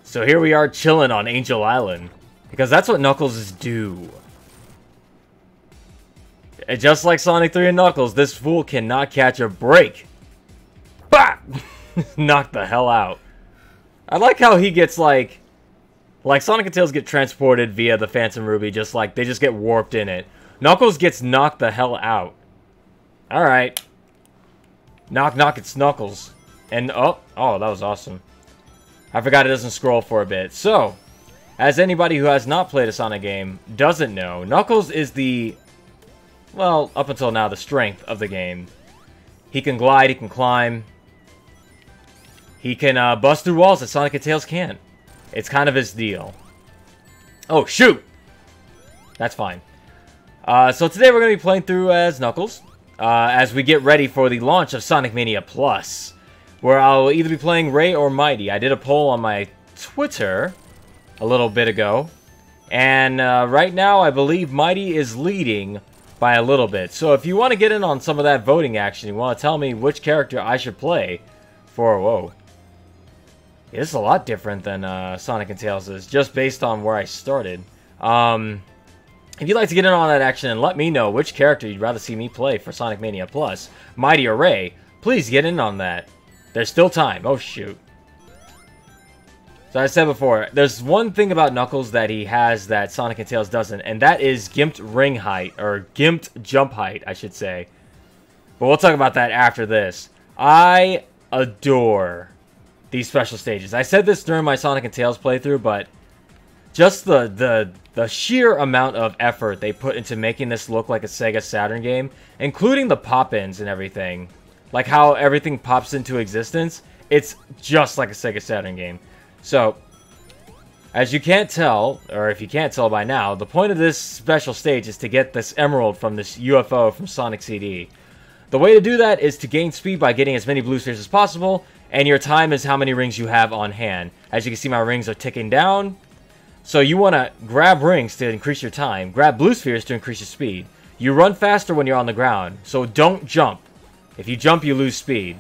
So here we are chilling on Angel Island. Because that's what Knuckles do. And just like Sonic 3 and Knuckles, this fool cannot catch a break. Bah! Knocked the hell out. I like how he gets like Sonic and Tails get transported via the Phantom Ruby, just like they just get warped in it. Knuckles gets knocked the hell out. Alright. Knock, knock, it's Knuckles. And, oh, that was awesome. I forgot it doesn't scroll for a bit. So, as anybody who has not played a Sonic game doesn't know, Knuckles is the, well, up until now, the strength of the game. He can glide, he can climb. He can bust through walls that Sonic and Tails can't. It's kind of his deal. Oh, shoot! That's fine. So today we're going to be playing through as Knuckles. As we get ready for the launch of Sonic Mania Plus, where I'll either be playing Ray or Mighty. I did a poll on my Twitter a little bit ago, and right now I believe Mighty is leading by a little bit. So if you want to get in on some of that voting action, you want to tell me which character I should play for, whoa. Yeah, this is a lot different than Sonic and Tails is, just based on where I started. If you'd like to get in on that action and let me know which character you'd rather see me play for Sonic Mania Plus, Mighty or Ray, please get in on that. There's still time. Oh, shoot. So I said before, there's one thing about Knuckles that he has that Sonic and Tails doesn't, and that is gimped ring height, or gimped jump height, I should say. But we'll talk about that after this. I adore these special stages. I said this during my Sonic and Tails playthrough, but just the sheer amount of effort they put into making this look like a Sega Saturn game, including the pop-ins and everything, like how everything pops into existence, it's just like a Sega Saturn game. So, as you can't tell, or if you can't tell by now, the point of this special stage is to get this emerald from this UFO from Sonic CD. The way to do that is to gain speed by getting as many blue spheres as possible, and your time is how many rings you have on hand. As you can see, my rings are ticking down. So you want to grab rings to increase your time, grab blue spheres to increase your speed. You run faster when you're on the ground, so don't jump. If you jump, you lose speed.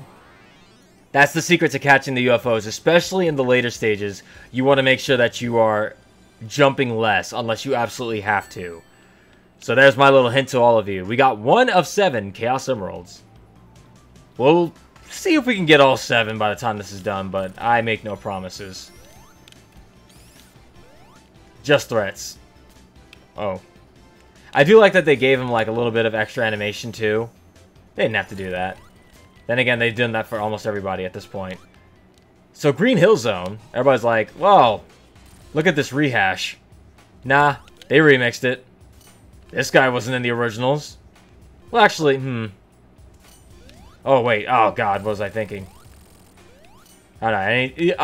That's the secret to catching the UFOs, especially in the later stages. You want to make sure that you are jumping less, unless you absolutely have to. So there's my little hint to all of you. We got 1 of 7 Chaos Emeralds. We'll see if we can get all 7 by the time this is done, but I make no promises. Just threats. Oh. I do like that they gave him like a little bit of extra animation too. They didn't have to do that. Then again, they've done that for almost everybody at this point. So Green Hill Zone, everybody's like, well, look at this rehash. Nah, they remixed it. This guy wasn't in the originals. Well, actually, Oh, wait. Oh, God, what was I thinking? I don't know.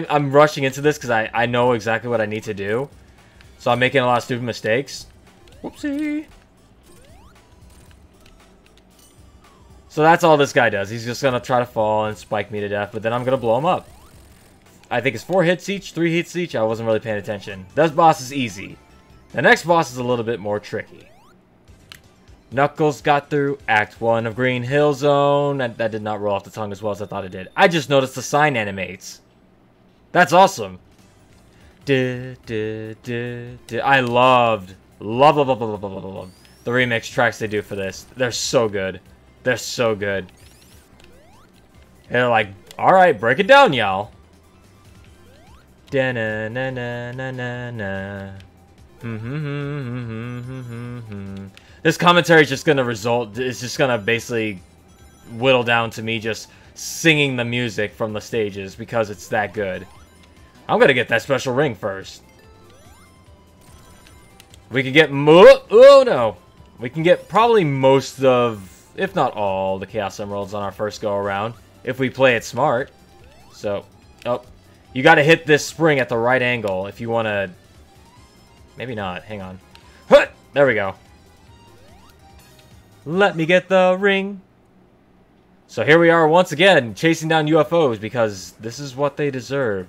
I'm rushing into this because I know exactly what I need to do. So I'm making a lot of stupid mistakes. Whoopsie. So that's all this guy does. He's just going to try to fall and spike me to death, but then I'm going to blow him up. I think it's 4 hits each, 3 hits each. I wasn't really paying attention. This boss is easy. The next boss is a little bit more tricky. Knuckles got through Act 1 of Green Hill Zone. That did not roll off the tongue as well as I thought it did. I just noticed the sign animates. That's awesome. I love the remix tracks they do for this. They're so good. They're so good. They're like, alright, break it down, y'all. This commentary is just gonna it's just gonna basically whittle down to me just singing the music from the stages because it's that good. I'm gonna get that special ring first. We can get oh no. We can get probably most of, if not all, the Chaos Emeralds on our first go around if we play it smart. So, oh, you gotta hit this spring at the right angle if you wanna. Maybe not. Hang on. Hut! There we go. Let me get the ring. So here we are once again, chasing down UFOs because this is what they deserve.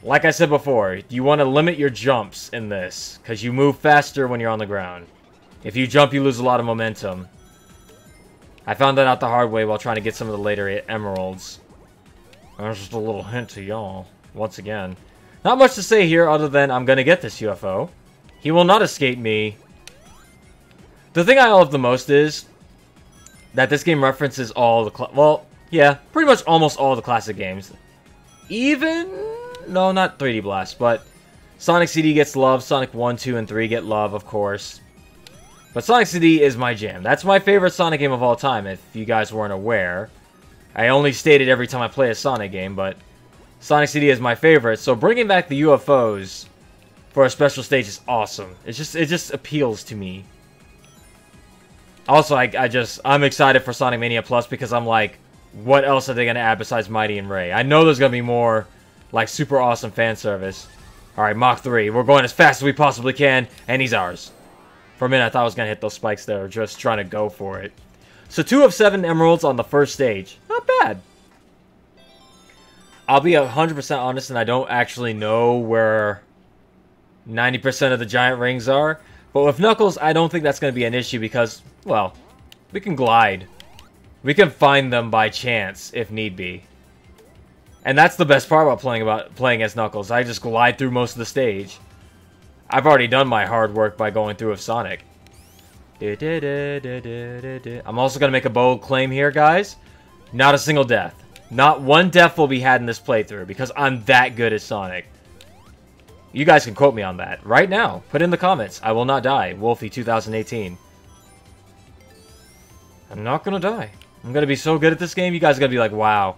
Like I said before, you want to limit your jumps in this because you move faster when you're on the ground. If you jump, you lose a lot of momentum. I found that out the hard way while trying to get some of the later emeralds. That's just a little hint to y'all. once again. Not much to say here other than I'm gonna get this UFO. He will not escape me. The thing I love the most is that this game references all the... well, yeah, pretty much almost all the classic games. Even... no, not 3D Blast, but Sonic CD gets love. Sonic 1, 2, and 3 get love, of course. But Sonic CD is my jam. That's my favorite Sonic game of all time, if you guys weren't aware. I only state it every time I play a Sonic game, but Sonic CD is my favorite. So bringing back the UFOs for a special stage is awesome. It just appeals to me. Also, I'm excited for Sonic Mania Plus because I'm like, what else are they gonna add besides Mighty and Ray? I know there's gonna be more, like, super awesome fan service. Alright, Mach 3. We're going as fast as we possibly can, and he's ours. For a minute, I thought I was gonna hit those spikes there, just trying to go for it. So 2 of 7 emeralds on the first stage. Not bad. I'll be 100% honest, and I don't actually know where 90% of the giant rings are. But with Knuckles, I don't think that's going to be an issue because, well, we can glide. We can find them by chance, if need be. And that's the best part about playing as Knuckles. I just glide through most of the stage. I've already done my hard work by going through with Sonic. I'm also going to make a bold claim here, guys. Not a single death. Not one death will be had in this playthrough because I'm that good at Sonic. You guys can quote me on that right now. Put in the comments. I will not die. Wolfie 2018. I'm not going to die. I'm going to be so good at this game. You guys are going to be like, wow.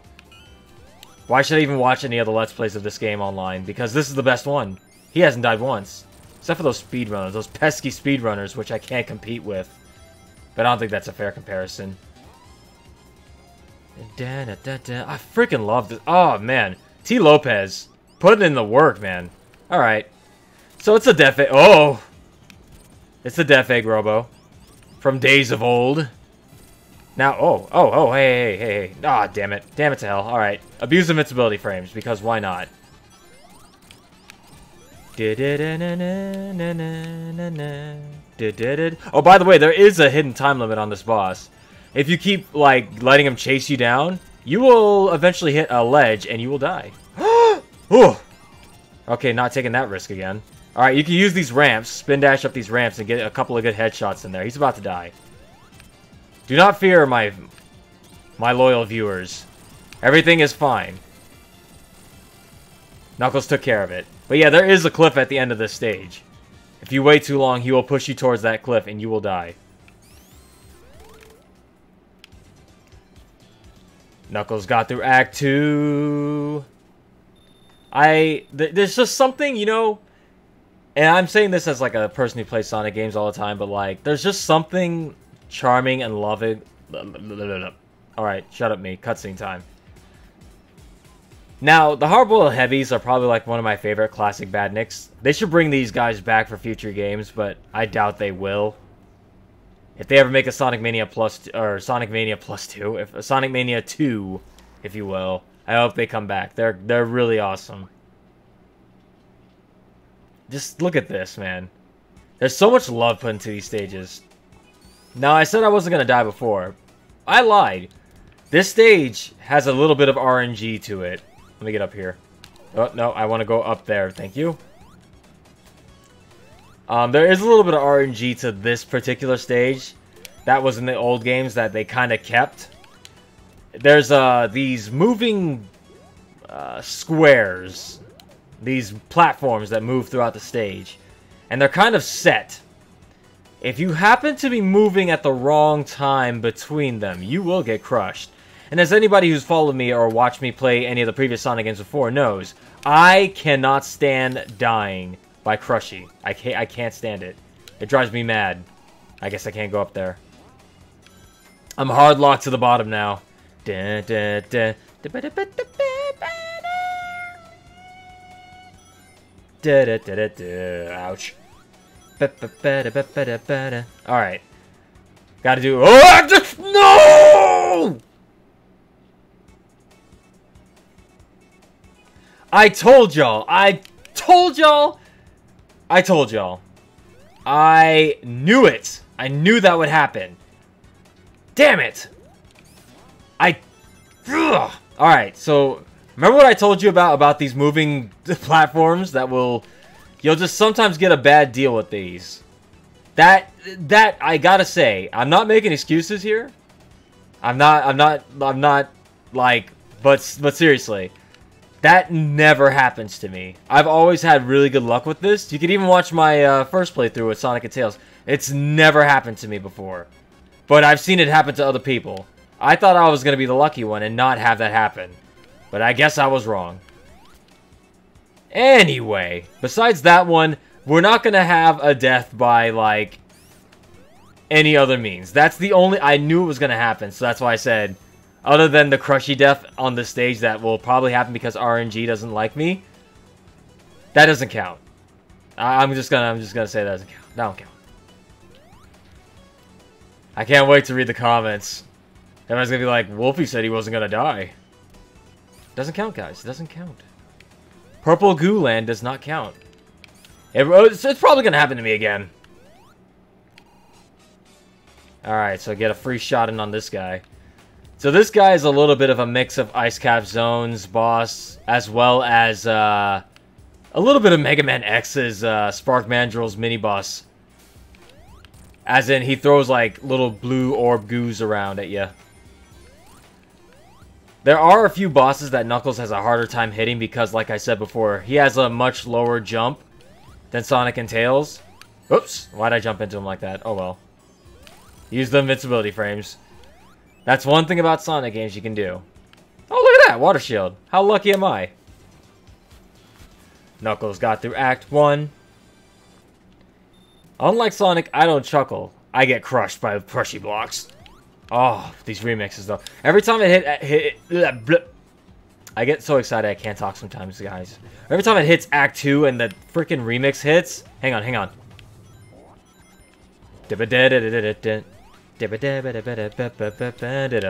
Why should I even watch any other Let's Plays of this game online? Because this is the best one. He hasn't died once. Except for those speedrunners. Those pesky speedrunners, which I can't compete with. But I don't think that's a fair comparison. I freaking love this. Oh, man. T. Lopez. Put it in the work, man. Alright. So it's a Death Egg. Oh! It's a Death Egg Robo. From days of old. Now, hey. Ah, damn it. Damn it to hell. Alright. Abuse invincibility frames, because why not? Oh, by the way, there is a hidden time limit on this boss. If you keep, like, letting him chase you down, you will eventually hit a ledge and you will die. Ooh. Okay, not taking that risk again. Alright, you can use these ramps, spin dash up these ramps, and get a couple of good headshots in there. He's about to die. Do not fear, my loyal viewers. Everything is fine. Knuckles took care of it. But yeah, there is a cliff at the end of this stage. If you wait too long, he will push you towards that cliff and you will die. Knuckles got through Act 2. There's just something, you know, and I'm saying this as like a person who plays Sonic games all the time, but like, there's just something charming and loving. Alright, shut up me. Cutscene time. Now, the Hardboiled Heavies are probably like one of my favorite classic badniks. They should bring these guys back for future games, but I doubt they will. If they ever make a Sonic Mania Plus, or Sonic Mania Plus 2, if Sonic Mania 2, if you will, I hope they come back. They're really awesome. Just look at this, man. There's so much love put into these stages. Now, I said I wasn't going to die before. I lied. This stage has a little bit of RNG to it. Let me get up here. Oh, no, I want to go up there. Thank you. There is a little bit of RNG to this particular stage. That was in the old games that they kind of kept. There's these moving squares. These platforms that move throughout the stage. And they're kind of set. If you happen to be moving at the wrong time between them, you will get crushed. And as anybody who's followed me or watched me play any of the previous Sonic games before knows, I cannot stand dying by Crushy. I can't stand it. It drives me mad. I guess I can't go up there. I'm hard locked to the bottom now. Ouch. Alright. Gotta do... Oh! No! I told y'all. I told y'all. I knew it. I knew that would happen. Damn it. Alright, so Remember what I told you about these moving platforms that will... You'll just sometimes get a bad deal with these. That I gotta say, I'm not making excuses here. I'm not like, but seriously, that never happens to me. I've always had really good luck with this. You can even watch my first playthrough with Sonic and Tails. It's never happened to me before, but I've seen it happen to other people. I thought I was gonna be the lucky one and not have that happen, but I guess I was wrong. Anyway, besides that one, we're not gonna have a death by, like, any other means. That's the only... I knew it was gonna happen, so that's why I said, other than the crushy death on the stage that will probably happen because RNG doesn't like me, that doesn't count. I'm just gonna say that doesn't count. That don't count. I can't wait to read the comments. Everyone's gonna be like, Wolfie said he wasn't gonna die. Doesn't count, guys. It doesn't count. Purple Goo Land does not count. It's probably gonna happen to me again. Alright, so get a free shot in on this guy. So this guy is a little bit of a mix of Ice Cap Zone's boss, as well as a little bit of Mega Man X's Spark Mandrill's mini-boss. As in, he throws like little blue orb goos around at you. There are a few bosses that Knuckles has a harder time hitting because, like I said before, he has a much lower jump than Sonic and Tails. Oops, why'd I jump into him like that? Oh well. Use the invincibility frames. That's one thing about Sonic games you can do. Oh, look at that! Water shield. How lucky am I? Knuckles got through Act 1. Unlike Sonic, I don't chuckle. I get crushed by crushy blocks. Oh, these remixes though. Every time it hit I get so excited I can't talk sometimes, guys. Every time it hits Act 2 and the freaking remix hits... Hang on, hang on.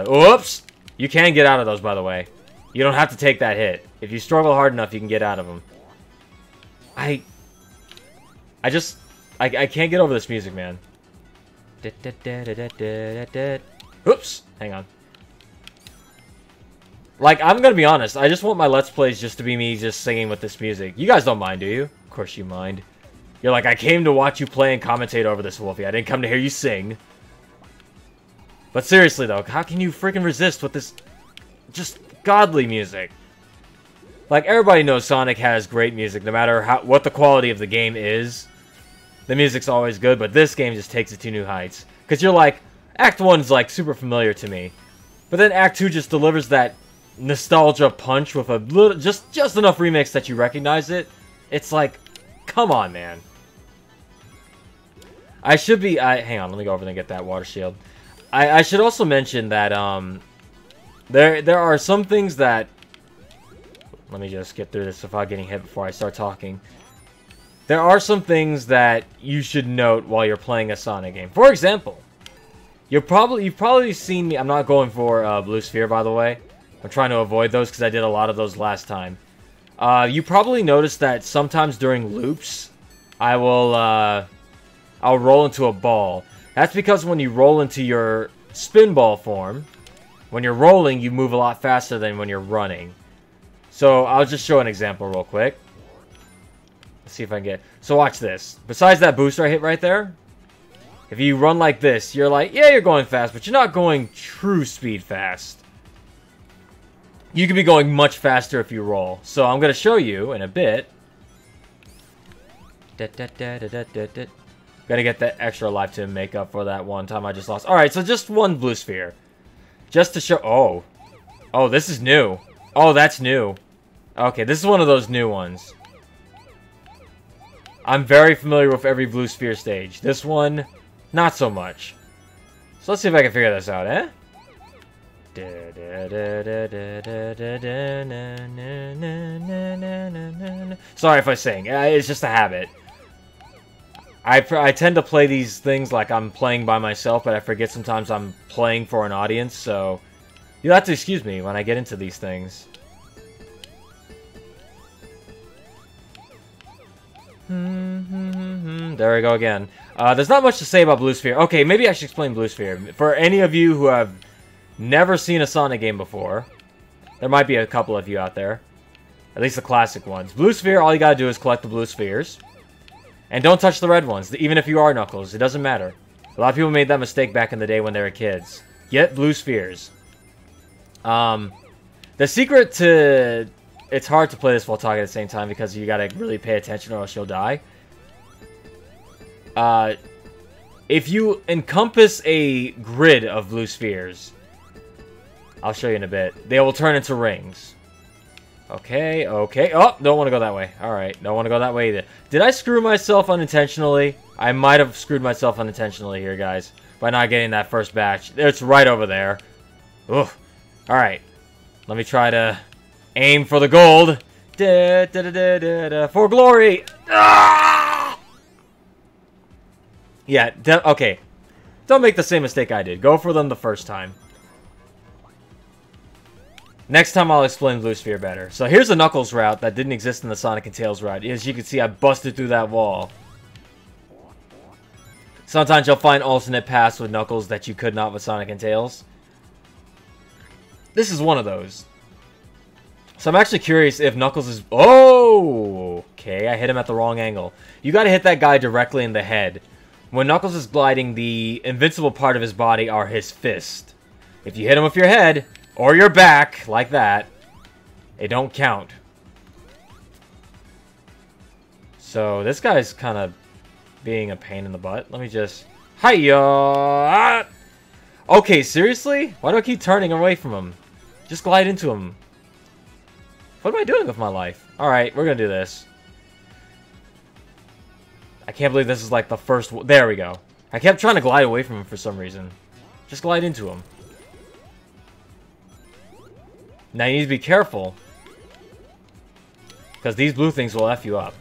Oops! You can get out of those, by the way. You don't have to take that hit. If you struggle hard enough, you can get out of them. I can't get over this music, man. Oops! Hang on. Like, I'm gonna be honest. I just want my Let's Plays just to be me just singing with this music. You guys don't mind, do you? Of course you mind. You're like, I came to watch you play and commentate over this, Wolfie. I didn't come to hear you sing. But seriously, though, how can you freaking resist with this just godly music? Like, everybody knows Sonic has great music, no matter what the quality of the game is. The music's always good, but this game just takes it to new heights. Because you're like, Act 1's like super familiar to me. But then Act 2 just delivers that nostalgia punch with a little, just enough remix that you recognize it. It's like, come on, man. I should be... hang on, let me go over there and get that water shield. I should also mention that there are some things that... Let me just get through this without getting hit before I start talking. There are some things that you should note while you're playing a Sonic game. For example, you've probably seen me... I'm not going for Blue Sphere, by the way. I'm trying to avoid those because I did a lot of those last time. You probably noticed that sometimes during loops, I'll roll into a ball. That's because when you roll into your spin ball form, when you're rolling, you move a lot faster than when you're running. So I'll just show an example real quick. Let's see if I can get... So watch this. Besides that booster I hit right there, if you run like this, you're like, yeah, you're going fast, but you're not going true speed fast. You could be going much faster if you roll. So I'm going to show you in a bit. Gotta get that extra life to make up for that one time I just lost. Alright, so just one blue sphere. Just to show... Oh. Oh, this is new. Oh, that's new. Okay, this is one of those new ones. I'm very familiar with every blue sphere stage. This one, not so much. So let's see if I can figure this out, eh? Sorry if I sing. It's just a habit. I tend to play these things like I'm playing by myself, but I forget sometimes I'm playing for an audience, so you'll have to excuse me when I get into these things. There we go again. There's not much to say about Blue Sphere. Okay, maybe I should explain Blue Sphere. For any of you who have never seen a Sonic game before, There might be a couple of you out there. At least the classic ones. Blue sphere, all you gotta do is collect the blue spheres. And don't touch the red ones, even if you are Knuckles. It doesn't matter. A lot of people made that mistake back in the day when they were kids. Get blue spheres. The secret to... It's hard to play this while talking at the same time because you gotta really pay attention or else you'll die. If you encompass a grid of blue spheres, I'll show you in a bit, they will turn into rings. Okay, okay. Oh, don't want to go that way. Alright, don't want to go that way either. Did I screw myself unintentionally? I might have screwed myself unintentionally here, guys, by not getting that first batch. It's right over there. Ugh. Alright. Let me try to aim for the gold. Da, da, da, da, da, da, for glory! Ah! Yeah, okay. Don't make the same mistake I did. Go for them the first time. Next time I'll explain Blue Sphere better. So here's the Knuckles route that didn't exist in the Sonic and Tails route. As you can see, I busted through that wall. Sometimes you'll find alternate paths with Knuckles that you could not with Sonic and Tails. This is one of those. So I'm actually curious if Knuckles is... Oh! Okay, I hit him at the wrong angle. You gotta hit that guy directly in the head. When Knuckles is gliding, the invincible part of his body are his fist. If you hit him with your head... or your back, like that, it don't count. So, this guy's kind of being a pain in the butt. Let me just... Hiya! Okay, seriously? Why do I keep turning away from him? Just glide into him. What am I doing with my life? Alright, we're gonna do this. I can't believe this is like the first... There we go. I kept trying to glide away from him for some reason. Just glide into him. Now you need to be careful. Because these blue things will F you up.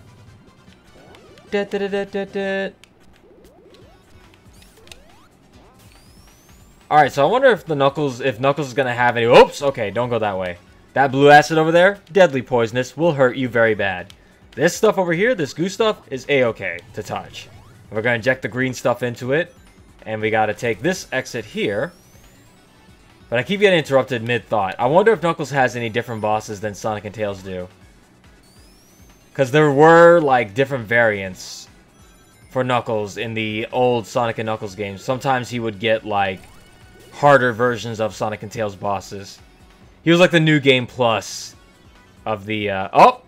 Alright, so I wonder if Knuckles is gonna have any... Oops! Okay, don't go that way. That blue acid over there, deadly poisonous, will hurt you very bad. This stuff over here, this goo stuff, is A-okay to touch. We're gonna inject the green stuff into it. And we gotta take this exit here. But I keep getting interrupted mid-thought. I wonder if Knuckles has any different bosses than Sonic and Tails do. Because there were, like, different variants for Knuckles in the old Sonic and Knuckles games. Sometimes he would get, like, harder versions of Sonic and Tails bosses. He was like the New Game Plus of the, Oh!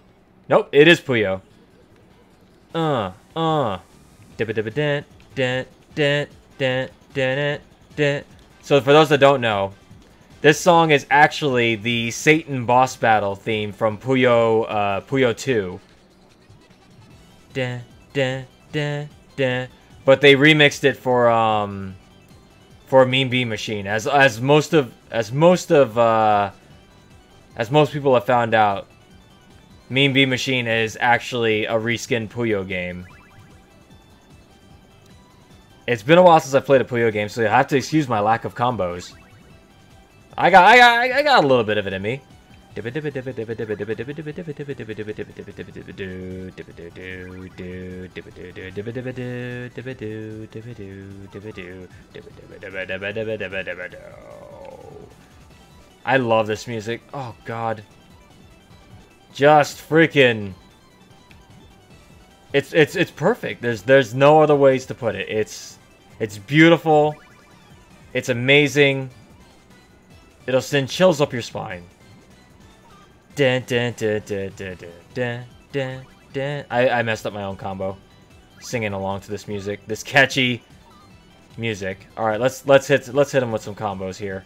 Nope, it is Puyo. So for those that don't know, this song is actually the Satan boss battle theme from Puyo 2. But they remixed it for Mean Bean Machine, as most people have found out. Mean Bean Machine is actually a reskinned Puyo game. It's been a while since I played a Puyo game, so you'll have to excuse my lack of combos. I got a little bit of it in me. I love this music. Oh god. Just freaking... It's perfect. There's no other ways to put it. It's beautiful. It's amazing. It'll send chills up your spine. I messed up my own combo. Singing along to this music. This catchy music. Alright, let's hit him with some combos here.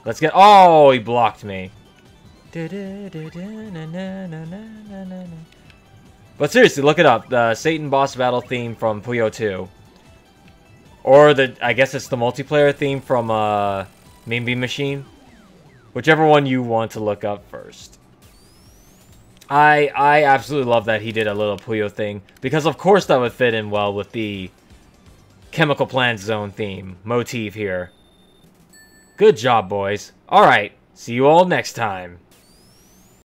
Let's get... Oh, he blocked me. But seriously, look it up. The Satan boss battle theme from Puyo 2. Or I guess it's the multiplayer theme from Mean Bean Machine. Whichever one you want to look up first. I absolutely love that he did a little Puyo thing. Because of course that would fit in well with the Chemical Plant Zone theme motif here. Good job, boys. Alright, see you all next time.